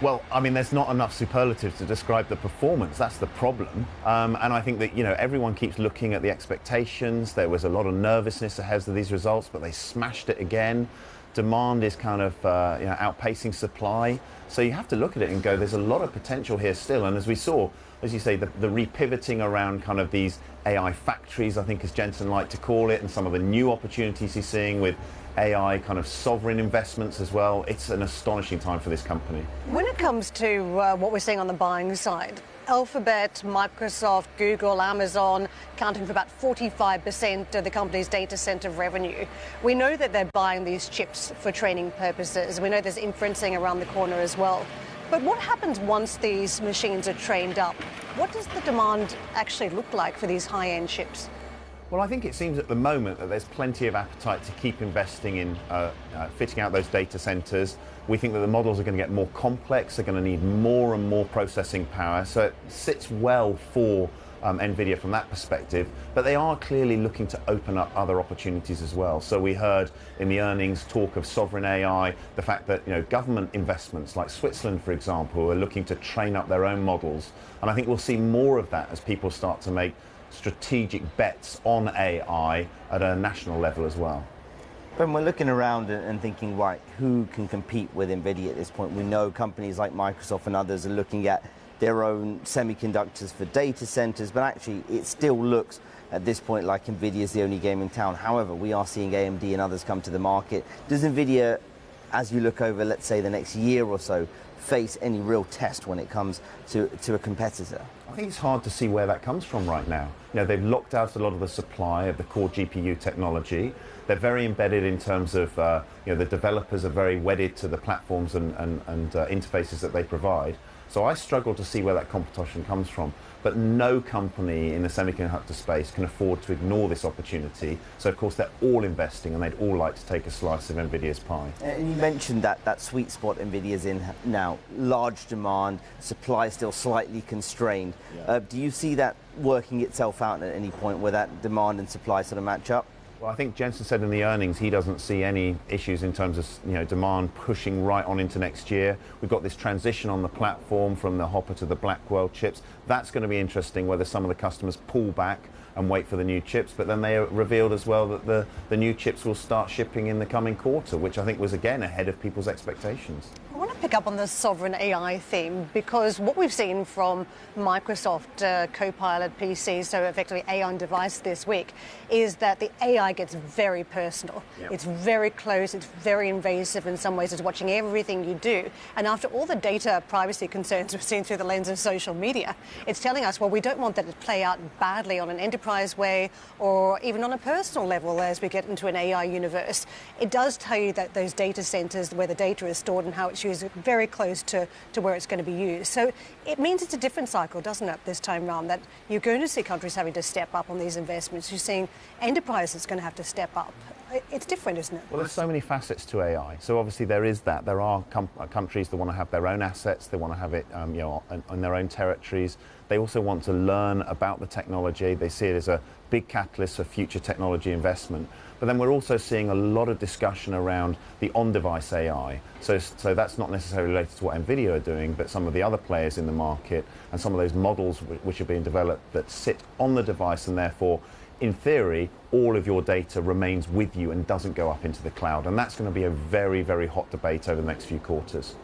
Well, I mean, there's not enough superlatives to describe the performance. That's the problem. And I think that, everyone keeps looking at the expectations. There was a lot of nervousness ahead of these results, but they smashed it again. Demand is kind of outpacing supply. So you have to look at it and go, there's a lot of potential here still. And as we saw, as you say, the repivoting around kind of these AI factories, I think as Jensen liked to call it, and some of the new opportunities he's seeing with AI kind of sovereign investments as well. It's an astonishing time for this company. When it comes to what we're seeing on the buying side, Alphabet, Microsoft, Google, Amazon, accounting for about 45% of the company's data center revenue. We know that they're buying these chips for training purposes. We know there's inferencing around the corner as well. But what happens once these machines are trained up? What does the demand actually look like for these high-end chips? Well, I think it seems at the moment that there's plenty of appetite to keep investing in fitting out those data centers. We think that the models are going to get more complex, they're going to need more and more processing power, so it sits well for Nvidia from that perspective, but they are clearly looking to open up other opportunities as well. So we heard in the earnings talk of sovereign AI, the fact that government investments like Switzerland, for example, are looking to train up their own models, and I think we'll see more of that as people start to make strategic bets on AI at a national level as well. When we're looking around and thinking, right, who can compete with Nvidia at this point? We know companies like Microsoft and others are looking at their own semiconductors for data centers, but actually it still looks at this point like Nvidia is the only game in town. However, we are seeing AMD and others come to the market. Does Nvidia, as you look over, let's say, the next year or so, face any real test when it comes to a competitor? I think it's hard to see where that comes from right now. They've locked out a lot of the supply of the core GPU technology. They're very embedded in terms of, the developers are very wedded to the platforms and interfaces that they provide. So I struggle to see where that competition comes from. But no company in the semiconductor space can afford to ignore this opportunity. So of course they're all investing and they'd all like to take a slice of Nvidia's pie. And you mentioned that sweet spot Nvidia's in now, large demand, supply still slightly constrained. Yeah. Do you see that working itself out at any point where that demand and supply sort of match up? Well, I think Jensen said in the earnings he doesn't see any issues in terms of demand pushing right on into next year. We've got this transition on the platform from the Hopper to the Blackwell chips. That's going to be interesting whether some of the customers pull back and wait for the new chips, but then they revealed as well that the new chips will start shipping in the coming quarter, which I think was again ahead of people's expectations. I want to pick up on the sovereign AI theme, because what we've seen from Microsoft Copilot PCs, so effectively AI on device this week, is that the AI gets very personal. Yep. It's very close, it's very invasive in some ways, it's watching everything you do. And after all the data privacy concerns we've seen through the lens of social media, it's telling us, well, we don't want that to play out badly on an enterprise way or even on a personal level as we get into an AI universe. It does tell you that those data centers, where the data is stored and how it's used, are very close to where it's going to be used. So it means it's a different cycle, doesn't it, this time around, that you're going to see countries having to step up on these investments. You're seeing enterprises going to have to step up. It's different, isn't it? Well, there's so many facets to AI. So obviously there is that. There are countries that want to have their own assets. They want to have it on their own territories. They also want to learn about the technology. They see it as a big catalyst for future technology investment. But then we're also seeing a lot of discussion around the on-device AI. So that's not necessarily related to what Nvidia are doing, but some of the other players in the market and some of those models which are being developed that sit on the device, and therefore, in theory, all of your data remains with you and doesn't go up into the cloud. And that's going to be a very, very hot debate over the next few quarters.